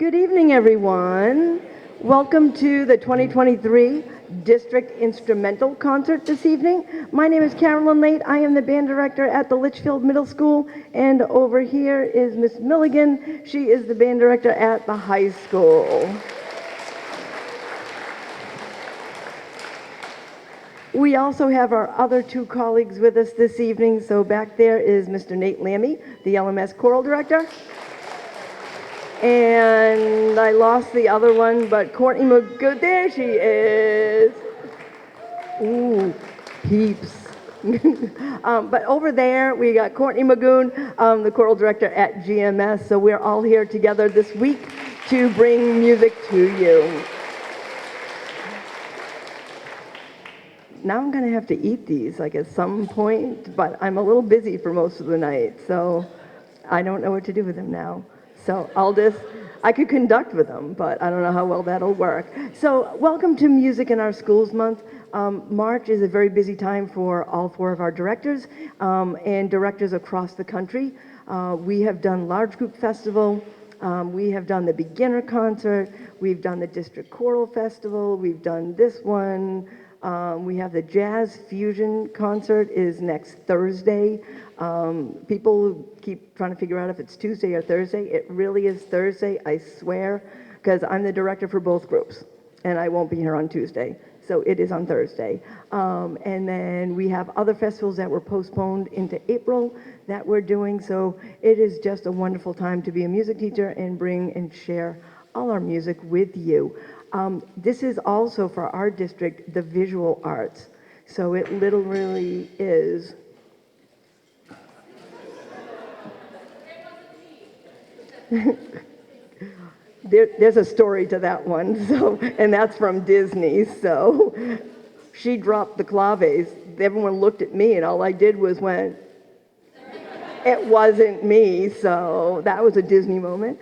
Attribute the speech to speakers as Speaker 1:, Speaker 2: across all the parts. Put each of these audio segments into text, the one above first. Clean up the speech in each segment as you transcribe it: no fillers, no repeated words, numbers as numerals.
Speaker 1: Good evening, everyone. Welcome to the 2023 District Instrumental Concert this evening. My name is Carolyn Late. I am the band director at the Litchfield Middle School, and over here is Miss Milligan. She is the band director at the high school. We also have our other two colleagues with us this evening. So back there is Mr. Nate Lammy, the LMS choral director. And I lost the other one, but Courtney Magoon, there she is. Ooh, peeps. But over there, we got Courtney Magoon, the choral director at GMS. So we're all here together this week to bring music to you. Now I'm going to have to eat these like at some point, but I'm a little busy for most of the night, so I don't know what to do with them now. So I could conduct with them, but I don't know how well that'll work. So welcome to Music in Our Schools Month. March is a very busy time for all four of our directors and directors across the country. We have done Large Group Festival, we have done the Beginner Concert, we've done the District Choral Festival, we've done this one. We have the Jazz Fusion Concert is next Thursday. People keep trying to figure out if it's Tuesday or Thursday. It really is Thursday, I swear, because I'm the director for both groups, and I won't be here on Tuesday. So it is on Thursday. And then we have other festivals that were postponed into April that we're doing. So it is just a wonderful time to be a music teacher and bring and share all our music with you. This is also for our district, the visual arts. So it literally is. There's a story to that one, so, and that's from Disney. So she dropped the claves. Everyone looked at me, and all I did was went, it wasn't me. So that was a Disney moment.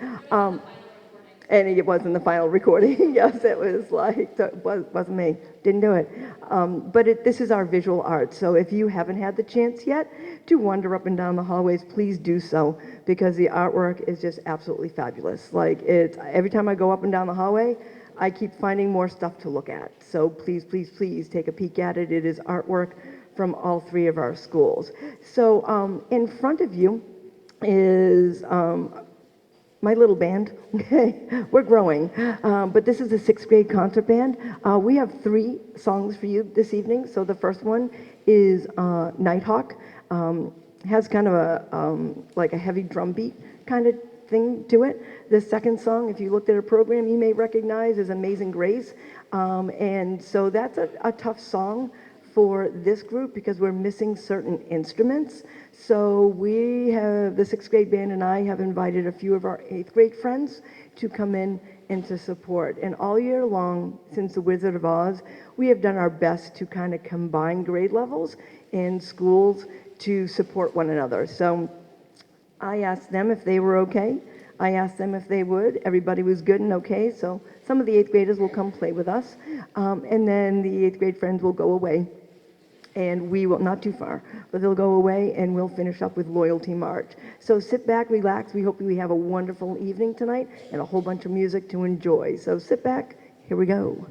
Speaker 1: And it wasn't the final recording. Yes, it was like, so it wasn't me. Didn't do it. But this is our visual art. So if you haven't had the chance yet to wander up and down the hallways, please do so, because the artwork is just absolutely fabulous. Like, every time I go up and down the hallway, I keep finding more stuff to look at. So please, please, please take a peek at it. It is artwork from all three of our schools. So in front of you is my little band. Okay, we're growing, but this is the sixth grade concert band. We have 3 songs for you this evening. So the first one is Nighthawk. Has kind of a like a heavy drum beat kind of thing to it. The second song, if you looked at a program, you may recognize, is Amazing Grace. And so that's a tough song for this group because we're missing certain instruments. So we have, the 6th grade band and I have invited a few of our 8th grade friends to come in and to support. And all year long, since The Wizard of Oz, we have done our best to kind of combine grade levels in schools to support one another. So I asked them if they were okay. I asked them if they would. Everybody was good and okay. So some of the 8th graders will come play with us. And then the 8th grade friends will go away. And we will, not too far, but they'll go away and we'll finish up with Loyalty March. So sit back, relax. We hope we have a wonderful evening tonight and a whole bunch of music to enjoy. So sit back, here we go.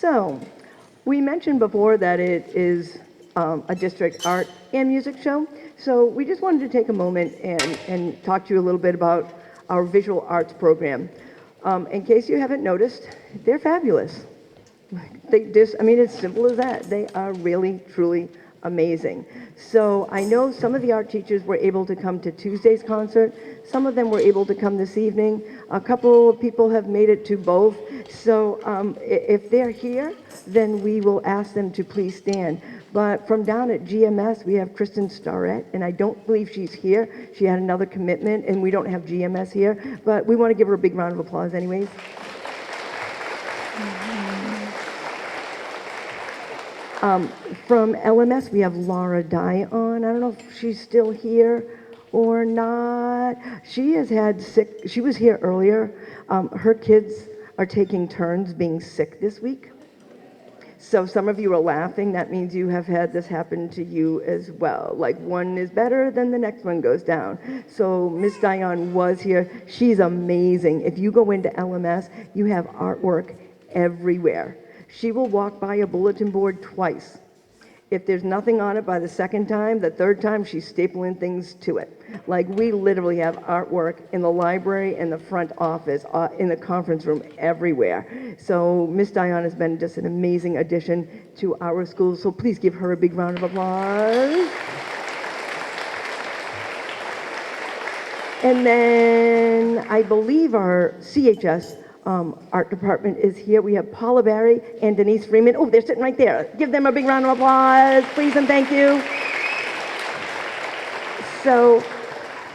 Speaker 1: So, we mentioned before that it is a district art and music show. So we just wanted to take a moment and talk to you a little bit about our visual arts program. In case you haven't noticed, they're fabulous. I mean, it's simple as that. They are really, truly amazing. So I know some of the art teachers were able to come to Tuesday's concert. Some of them were able to come this evening. A couple of people have made it to both. So if they're here, then we will ask them to please stand. But from down at GMS, we have Kristen Starrett, and I don't believe she's here. She had another commitment, and we don't have GMS here. But we want to give her a big round of applause anyways. From LMS, we have Laura Dion. I don't know if she's still here or not. She has had sick. She was here earlier. Her kids are taking turns being sick this week. So some of you are laughing. That means you have had this happen to you as well. Like one is better, then the next one goes down. So Miss Dion was here. She's amazing. If you go into LMS, you have artwork everywhere. She will walk by a bulletin board twice. If there's nothing on it by the second time, the third time she's stapling things to it. Like we literally have artwork in the library, in the front office, in the conference room, everywhere. So Miss Dion has been just an amazing addition to our school. So please give her a big round of applause. And then I believe our CHS art department is here. We have Paula Barry and Denise Freeman. Oh, they're sitting right there. Give them a big round of applause, please, and thank you. So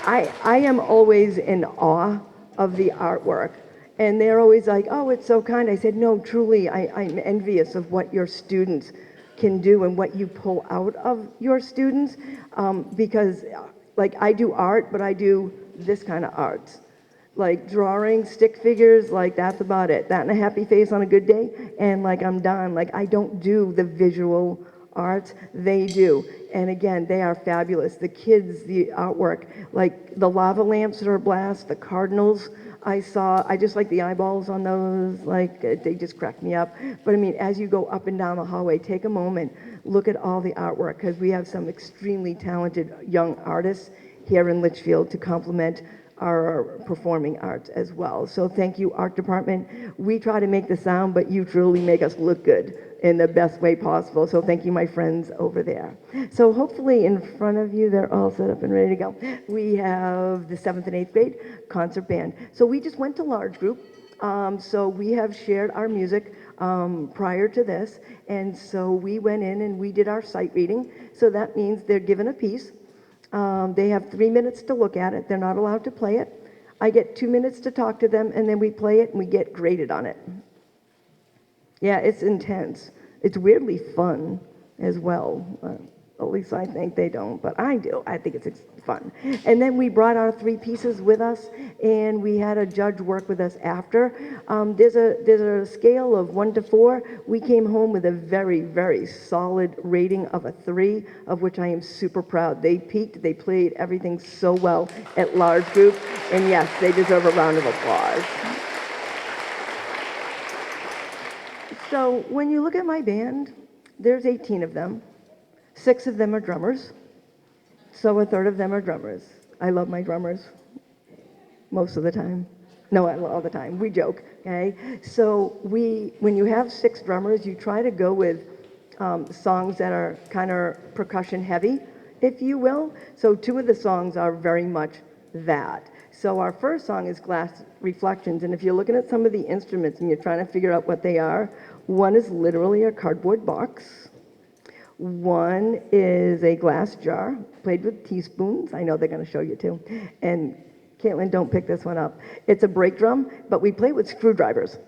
Speaker 1: I am always in awe of the artwork. And they're always like, oh, it's so kind. I said, no, truly, I'm envious of what your students can do and what you pull out of your students. Because, like, I do art, but I do this kind of art. Like drawing, stick figures, like that's about it. That and a happy face on a good day, and like I'm done. Like I don't do the visual arts, they do. And again, they are fabulous. The kids, the artwork, like the lava lamps are a blast, the cardinals I just like the eyeballs on those, like they just crack me up. But I mean, as you go up and down the hallway, take a moment, look at all the artwork, because we have some extremely talented young artists here in Litchfield to complement our performing arts as well. So thank you, art department. We try to make the sound, but you truly make us look good in the best way possible. So thank you, my friends over there. So hopefully in front of you, they're all set up and ready to go. We have the 7th and 8th grade concert band. So we just went to large group. So we have shared our music prior to this. And so we went in and we did our sight reading. So that means they're given a piece. They have 3 minutes to look at it. They're not allowed to play it. I get 2 minutes to talk to them, and then we play it, and we get graded on it. Yeah, it's intense. It's weirdly fun as well. At least I think they don't, but I do. I think it's fun. And then we brought our 3 pieces with us, and we had a judge work with us after. There's a scale of 1 to 4. We came home with a very, very solid rating of a 3, of which I am super proud. They peaked, they played everything so well at large group, and yes, they deserve a round of applause. So when you look at my band, there's 18 of them. 6 of them are drummers, so a third of them are drummers. I love my drummers, most of the time. No, all the time. We joke, okay? So when you have 6 drummers, you try to go with songs that are kind of percussion heavy, if you will. So 2 of the songs are very much that. So our first song is Glass Reflections, and if you're looking at some of the instruments and you're trying to figure out what they are, one is literally a cardboard box. One is a glass jar, played with teaspoons. I know they're going to show you too. And Caitlin, don't pick this one up. It's a brake drum, but we play with screwdrivers.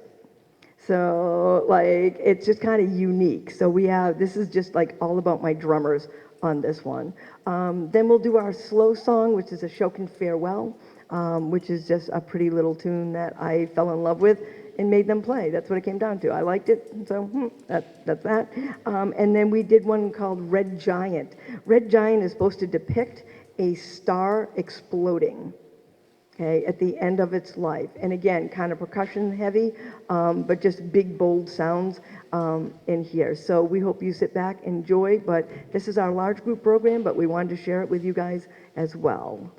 Speaker 1: So, like, it's just kind of unique. So this is just like all about my drummers on this one. Then we'll do our slow song, which is a Shokin Farewell, which is just a pretty little tune that I fell in love with and made them play. That's what it came down to. I liked it, so that's that. And then we did one called Red Giant. Red Giant is supposed to depict a star exploding. okay, at the end of its life. And again, kind of percussion heavy, but just big, bold sounds in here. So we hope you sit back, enjoy, but this is our large group program, but we wanted to share it with you guys as well.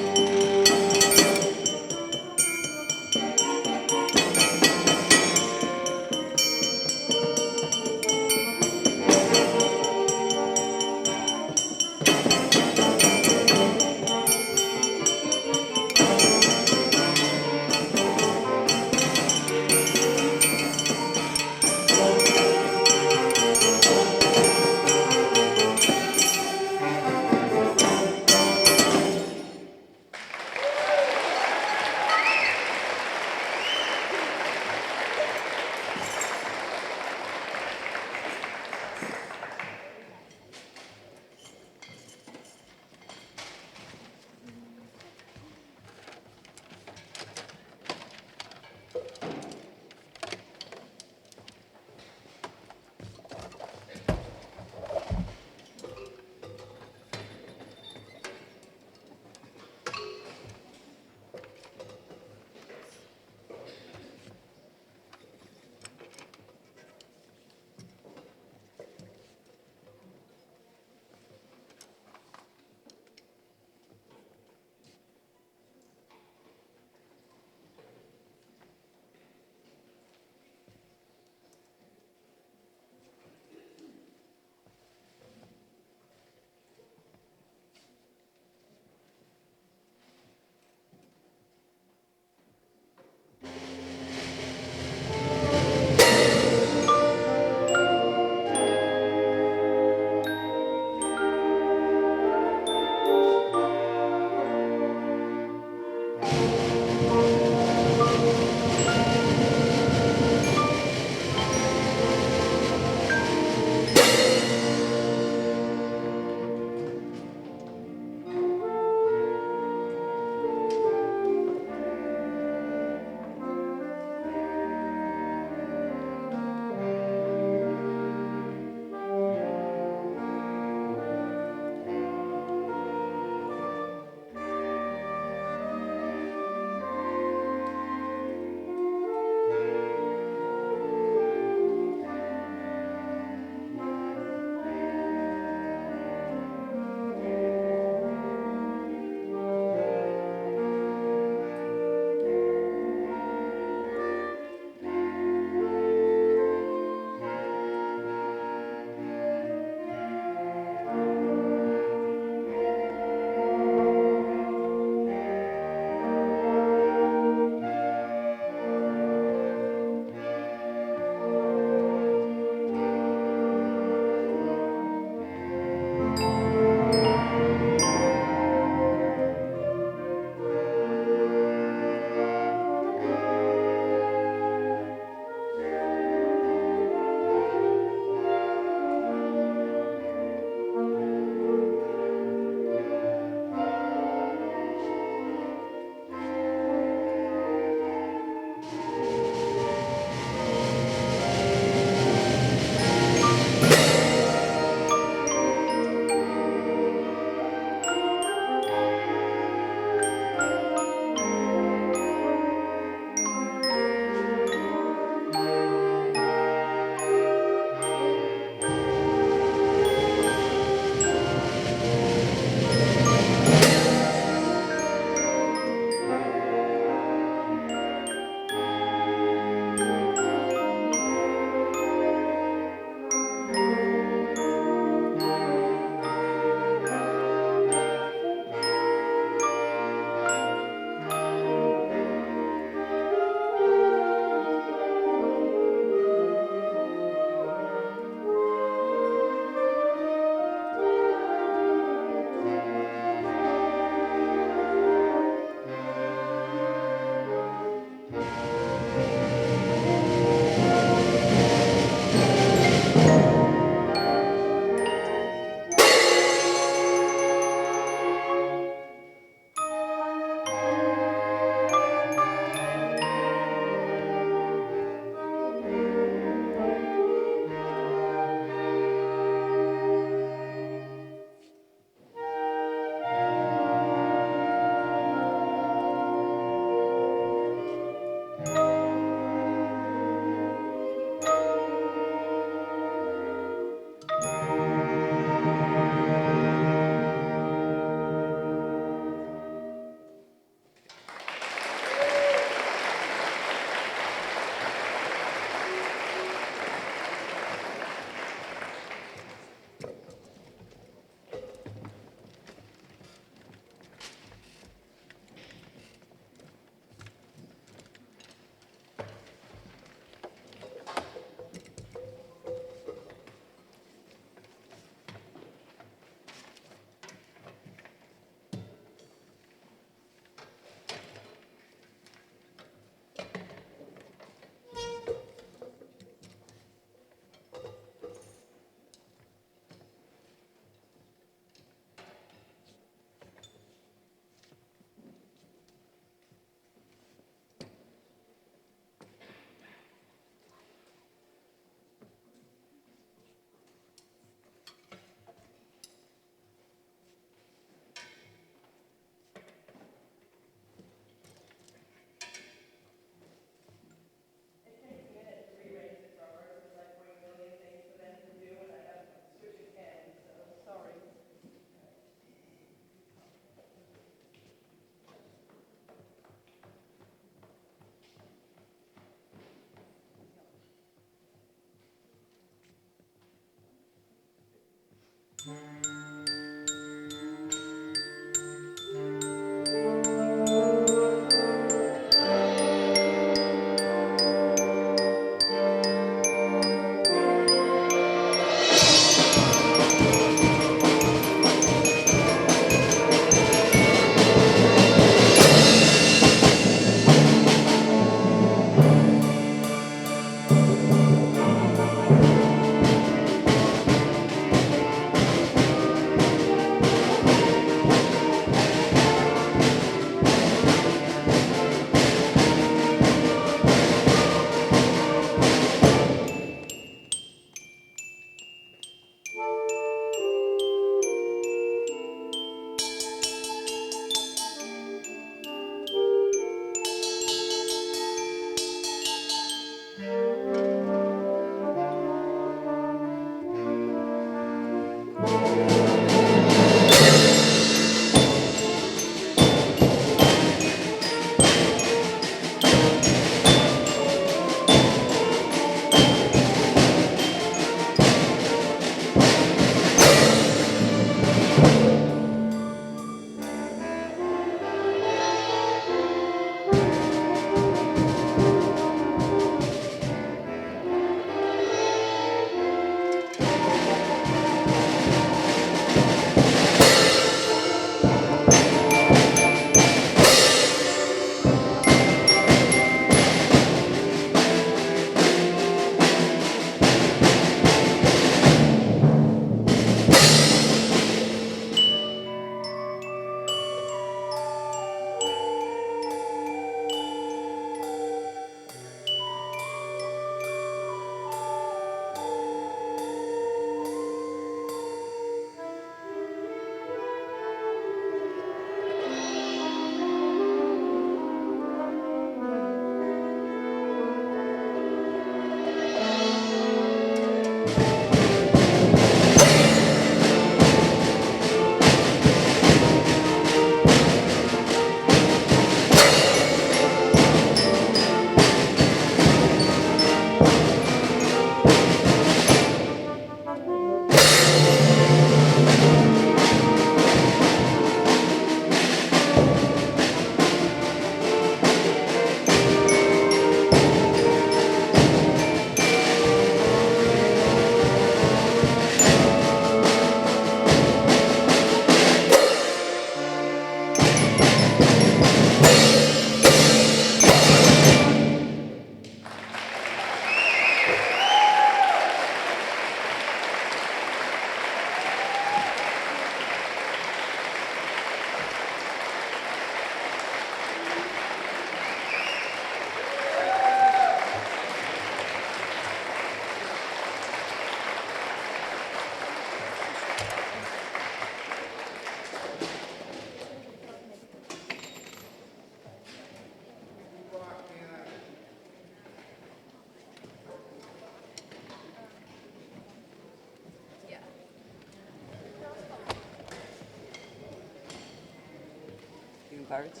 Speaker 2: cards.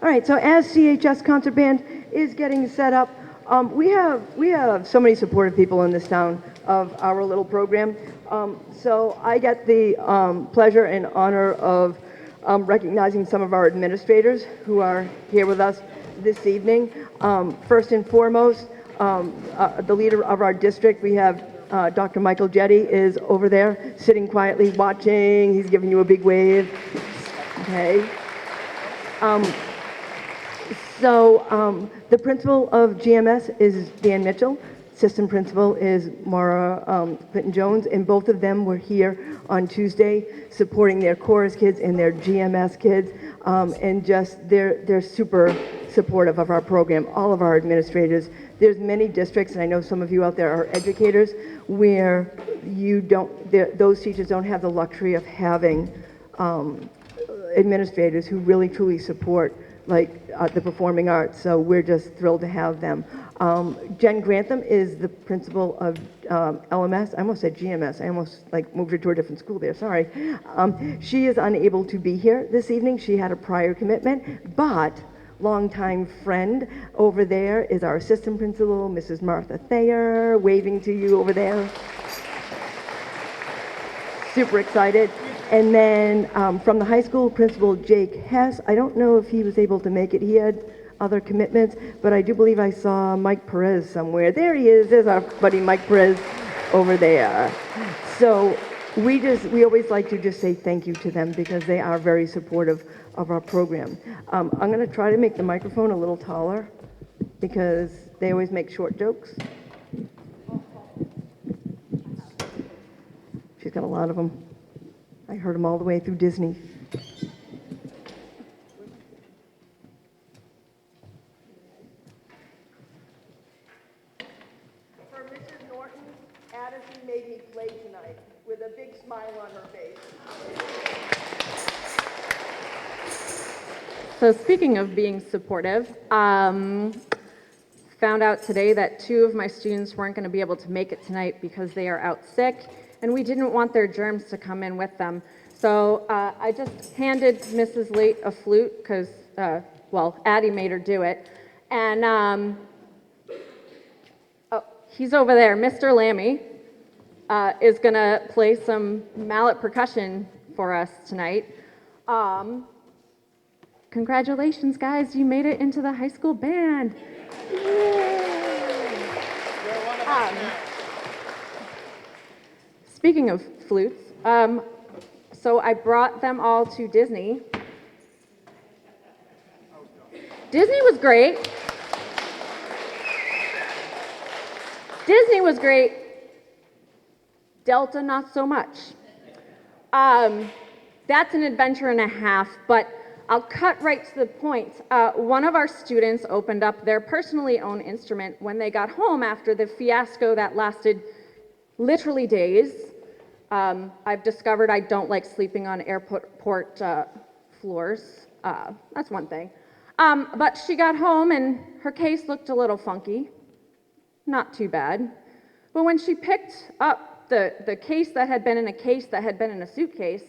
Speaker 1: All right, so as CHS Concert Band is getting set up, we have so many supportive people in this town of our little program. So I get the pleasure and honor of recognizing some of our administrators who are here with us this evening. First and foremost, the leader of our district, we have Dr. Michael Jetty is over there sitting quietly watching. He's giving you a big wave. Okay. So the principal of GMS is Dan Mitchell. System principal is Mara Clinton-Jones, and both of them were here on Tuesday supporting their chorus kids and their GMS kids, and just they're super supportive of our program. All of our administrators. There's many districts, and I know some of you out there are educators, where those teachers don't have the luxury of having administrators who really truly support the performing arts, so we're just thrilled to have them. Jen Grantham is the principal of LMS. I almost said GMS. I almost moved her to a different school there, sorry. She is unable to be here this evening. She had a prior commitment, but longtime friend over there is our assistant principal, Mrs. Martha Thayer, waving to you over there. Super excited. And then from the high school, Principal Jake Hess. I don't know if he was able to make it. He had other commitments, but I do believe I saw Mike Perez somewhere. There he is. There's our buddy Mike Perez over there. So we always like to just say thank you to them because they are very supportive of our program. I'm going to try to make the microphone a little taller because they always make short jokes. She's got a lot of them. I heard them all the way through Disney. For Mrs. Norton, Addison made me play tonight with a big smile on her face.
Speaker 3: So speaking of being supportive, found out today that 2 of my students weren't going to be able to make it tonight because they are out sick, and we didn't want their germs to come in with them. So I just handed Mrs. Late a flute because, Addie made her do it. And, he's over there. Mr. Lammy is going to play some mallet percussion for us tonight. Congratulations, guys. You made it into the high school band. Speaking of flutes, so I brought them all to Disney. Disney was great. Disney was great. Delta, not so much. That's an adventure and a half, but I'll cut right to the point. One of our students opened up their personally owned instrument when they got home after the fiasco that lasted literally days. I've discovered I don't like sleeping on airport floors. That's one thing. But she got home and her case looked a little funky. Not too bad. But when she picked up the case that had been in a case that had been in a suitcase,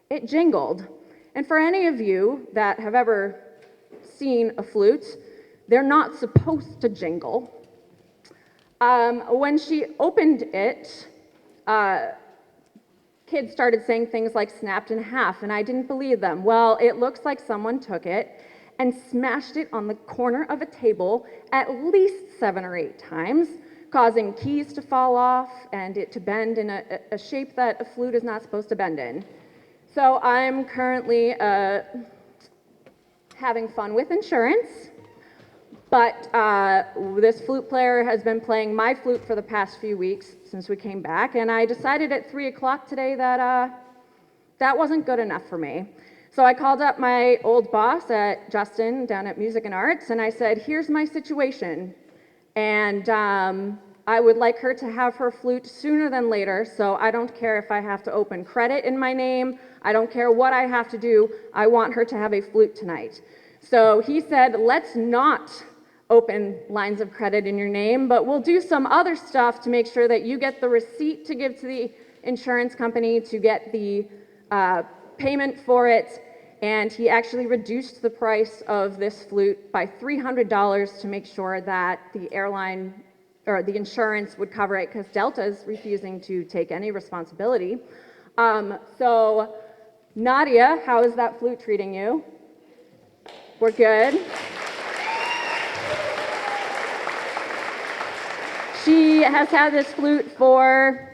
Speaker 3: it jingled. And for any of you that have ever seen a flute, they're not supposed to jingle. When she opened it, kids started saying things like snapped in half, and I didn't believe them. Well, it looks like someone took it and smashed it on the corner of a table at least 7 or 8 times, causing keys to fall off and it to bend in a shape that a flute is not supposed to bend in. So I'm currently having fun with insurance, But this flute player has been playing my flute for the past few weeks since we came back, and I decided at 3 o'clock today that that wasn't good enough for me. So I called up my old boss at Justin down at Music and Arts, and I said, here's my situation. And I would like her to have her flute sooner than later, so I don't care if I have to open credit in my name. I don't care what I have to do. I want her to have a flute tonight. So he said, let's not open lines of credit in your name, but we'll do some other stuff to make sure that you get the receipt to give to the insurance company to get the payment for it. And he actually reduced the price of this flute by $300 to make sure that the airline or the insurance would cover it, because Delta's refusing to take any responsibility. So Nadia, how is that flute treating you? We're good. She has had this flute for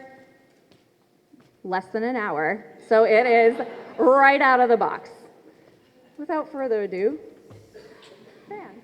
Speaker 3: less than an hour, so it is right out of the box. Without further ado, Fran.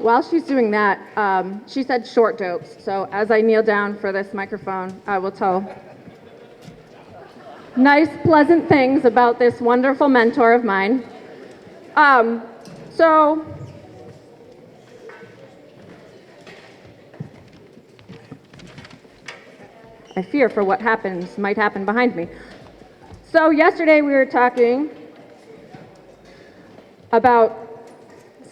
Speaker 3: While she's doing that, she said short jokes. So as I kneel down for this microphone, I will tell nice, pleasant things about this wonderful mentor of mine. So I fear for what might happen behind me. So yesterday we were talking about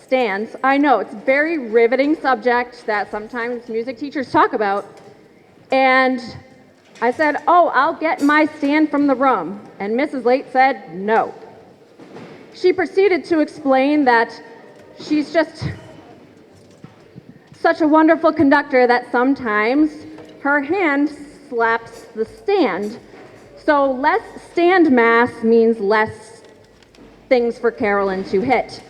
Speaker 3: stands. I know it's a very riveting subject that sometimes music teachers talk about. And I said, oh, I'll get my stand from the room. And Mrs. Late said, no. She proceeded to explain that she's just such a wonderful conductor that sometimes her hand slaps the stand. So less stand mass means less things for Carolyn to hit.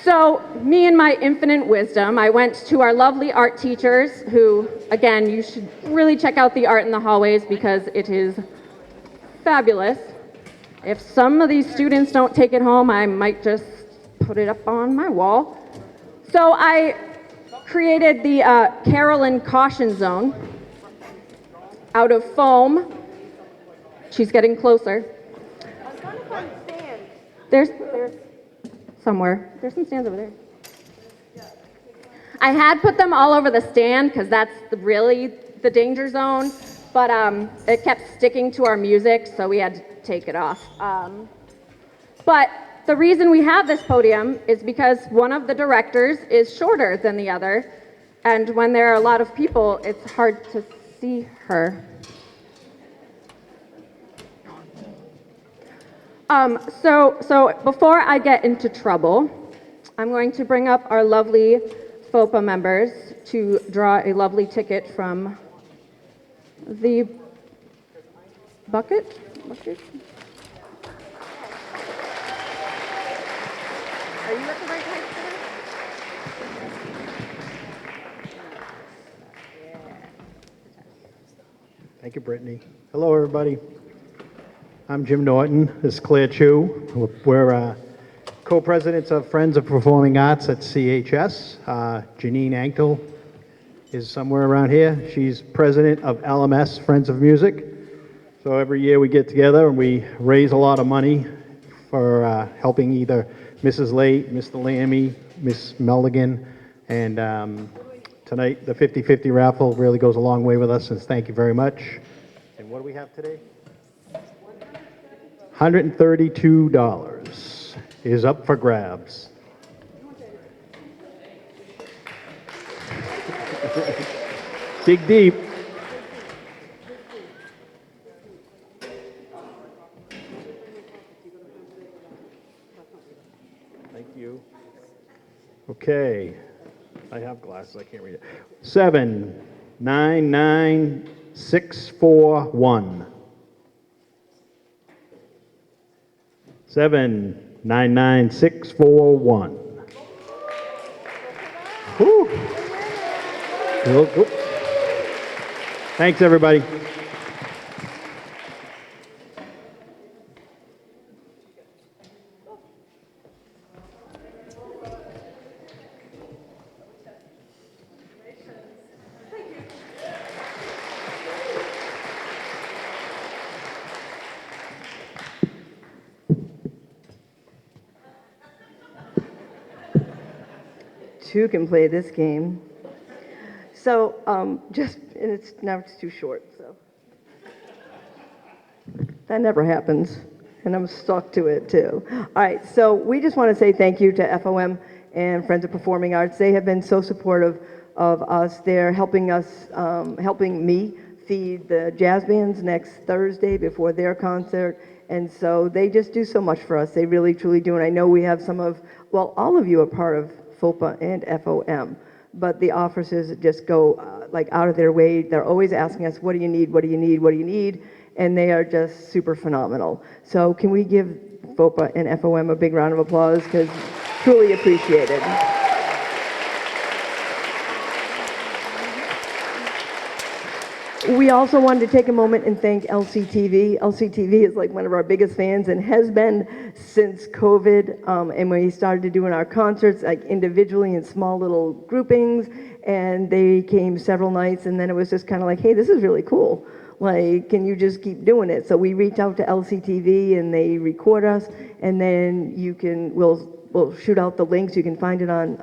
Speaker 3: So me and my infinite wisdom, I went to our lovely art teachers who, again, you should really check out the art in the hallways because it is fabulous. If some of these students don't take it home, I might just put it up on my wall. So I created the Carolyn Caution Zone out of foam. She's getting closer.
Speaker 1: I was trying to find stands.
Speaker 3: There's somewhere. There's some stands over there. I had put them all over the stand because that's really the danger zone, but it kept sticking to our music, so we had to take it off. But the reason we have this podium is because one of the directors is shorter than the other, and when there are a lot of people, it's hard to see her. So before I get into trouble, I'm going to bring up our lovely FOPA members to draw a lovely ticket from the bucket. Are you at the right height for
Speaker 2: Thank you, Brittany. Hello, everybody. I'm Jim Norton. This is Claire Chu. We're co-presidents of Friends of Performing Arts at CHS. Janine Ankle is somewhere around here. She's president of LMS Friends of Music. So every year we get together and we raise a lot of money for helping either Mrs. Late, Mr. Lammy, Miss Melligan, and tonight the 50-50 raffle really goes a long way with us, and thank you very much. And what do we have today? $132 is up for grabs. Dig deep. Thank you. Okay. I have glasses, I can't read it. 799641. 799641. Woo. Thanks, everybody.
Speaker 1: Two can play this game. So and it's too short, so. That never happens, and I'm stuck to it too. All right, so we just want to say thank you to FOM and Friends of Performing Arts. They have been so supportive of us. They're helping us, helping me feed the jazz bands next Thursday before their concert. And so they just do so much for us. They really, truly do. And I know we have all of you are part of FOPA and FOM, but the officers just go out of their way. They're always asking us, what do you need? What do you need? What do you need? And they are just super phenomenal. So can we give FOPA and FOM a big round of applause, because truly appreciated. We also wanted to take a moment and thank LCTV. LCTV is like one of our biggest fans and has been since COVID. And when we started doing our concerts, like individually in small little groupings, and they came several nights, and then it was just kind of like, hey, this is really cool. Like, can you just keep doing it? So we reach out to LCTV and they record us, and then we'll shoot out the links. You can find it on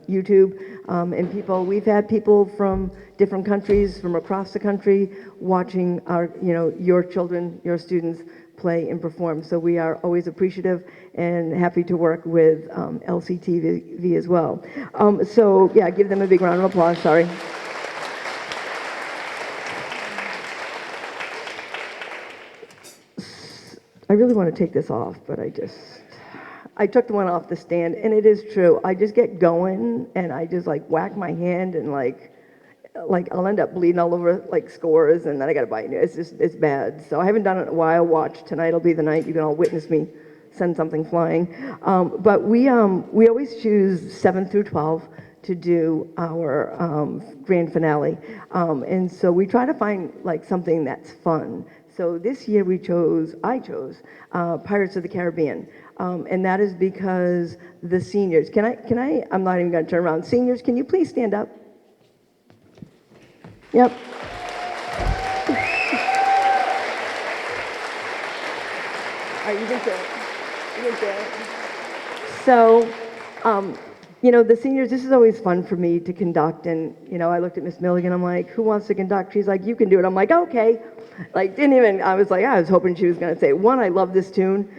Speaker 1: YouTube. And we've had people from different countries, from across the country, watching your children, your students play and perform. So we are always appreciative and happy to work with LCTV as well. So yeah, give them a big round of applause, sorry. I really want to take this off, but I took the one off the stand, and it is true. I just get going, and I just whack my hand, and I'll end up bleeding all over scores, and then I got to buy new. It's bad. So I haven't done it in a while. Watch, tonight will be the night you can all witness me send something flying. But we always choose 7 through 12 to do our grand finale, and so we try to find something that's fun. So this year I chose Pirates of the Caribbean, and that is because the seniors. I'm not even going to turn around. Seniors, can you please stand up? Yep. All right, you can sit. You can sit. So, the seniors, this is always fun for me to conduct, and, I looked at Miss Milligan, I'm like, who wants to conduct? She's like, you can do it. I'm like, okay. I was hoping she was going to say, one, I love this tune.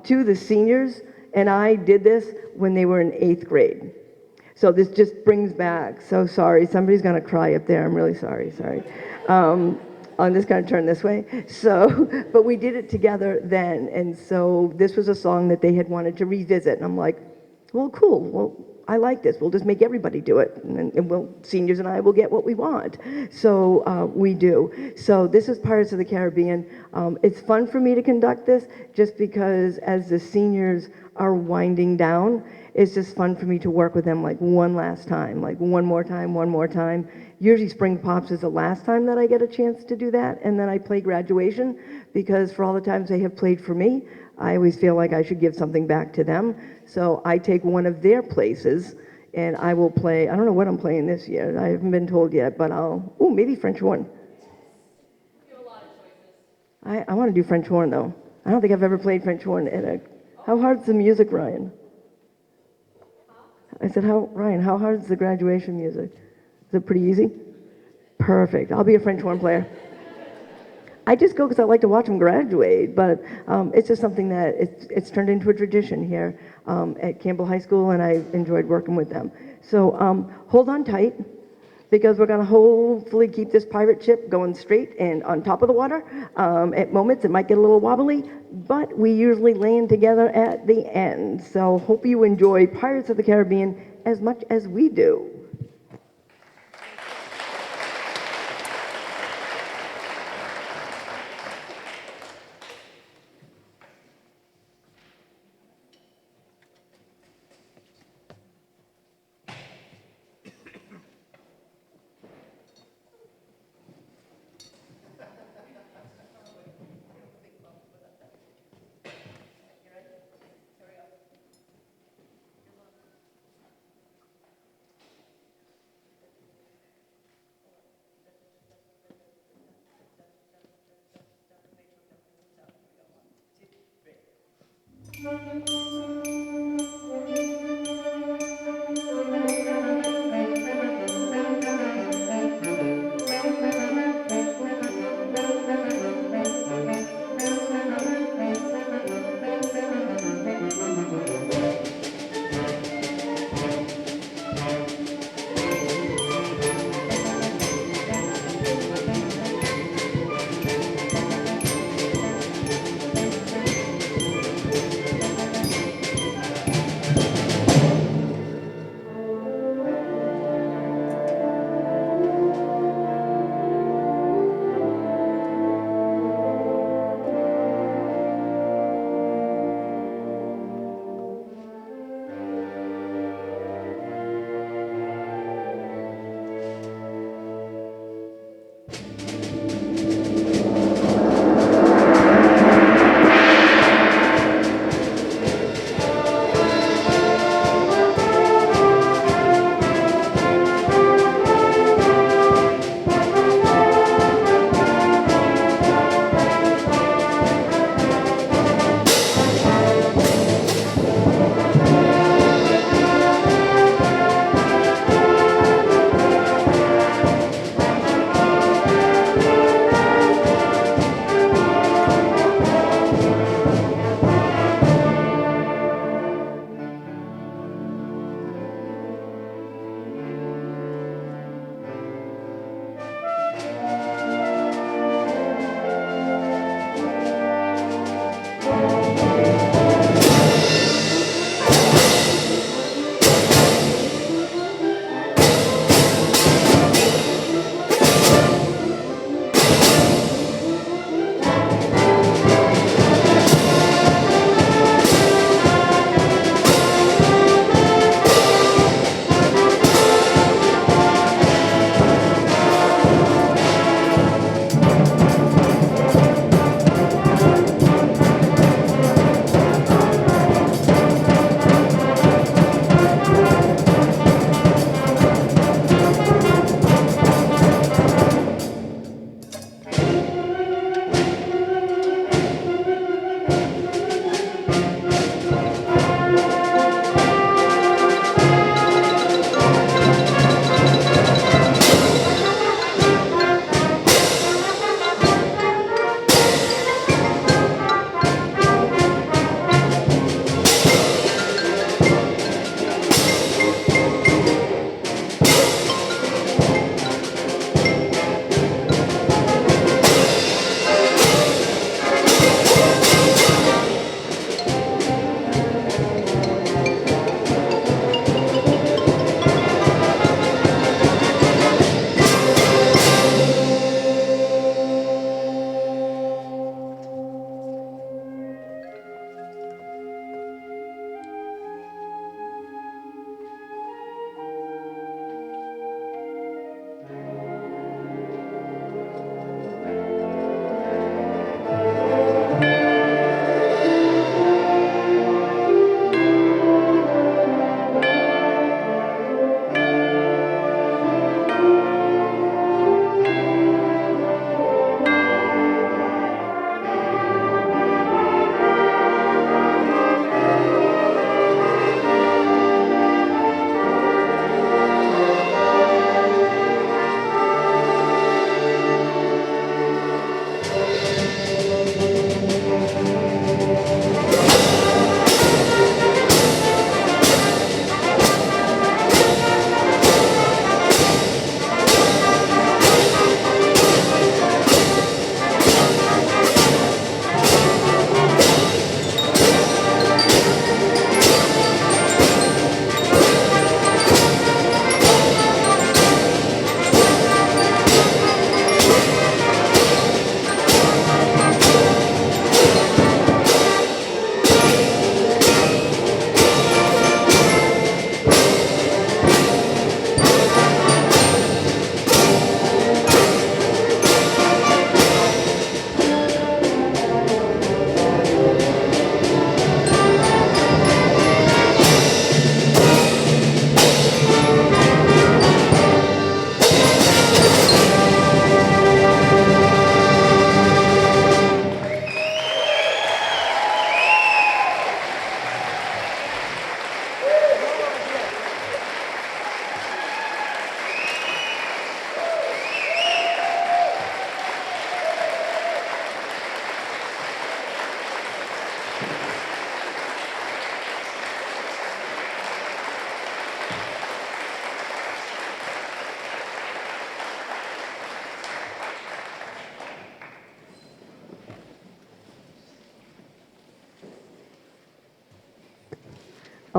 Speaker 1: Two, the seniors and I did this when they were in 8th grade. So this just brings back, so sorry, somebody's gonna cry up there, I'm really sorry, sorry. I'm just gonna turn this way. So, but we did it together then, and so this was a song that they had wanted to revisit, and I'm like, well, cool, well, I like this, we'll just make everybody do it, and we'll, seniors and I will get what we want. So we do. So this is Pirates of the Caribbean. It's fun for me to conduct this, just because as the seniors are winding down, it's just fun for me to work with them like one last time, like one more time, one more time. Usually Spring Pops is the last time that I get a chance to do that, and then I play graduation, because for all the times they have played for me, I always feel like I should give something back to them. So I take one of their places and I will play, I don't know what I'm playing this year, I haven't been told yet, but maybe French horn. I want to do French horn though. I don't think I've ever played French horn how hard's the music, Ryan? I said, Ryan, how hard is the graduation music? Is it pretty easy? Perfect. I'll be a French horn player. I just go because I like to watch them graduate, but it's just something that it's turned into a tradition here at Campbell High School, and I enjoyed working with them. So hold on tight, because we're going to hopefully keep this pirate ship going straight and on top of the water. At moments, it might get a little wobbly, but we usually land together at the end. So hope you enjoy Pirates of the Caribbean as much as we do.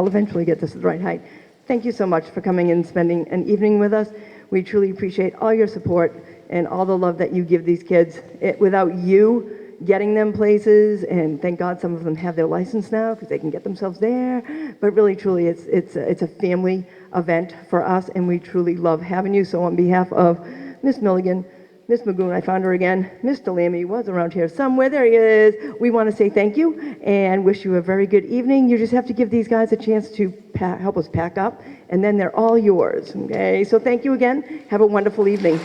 Speaker 1: I'll eventually get this to the right height. Thank you so much for coming and spending an evening with us. We truly appreciate all your support and all the love that you give these kids. Without you getting them places, and thank God some of them have their license now because they can get themselves there, but really, truly, it's a family event for us, and we truly love having you. So on behalf of Miss Milligan, Miss Magoon, I found her again, Mr. Lammy was around here somewhere, there he is. We want to say thank you and wish you a very good evening. You just have to give these guys a chance to help us pack up, and then they're all yours, okay? So thank you again. Have a wonderful evening.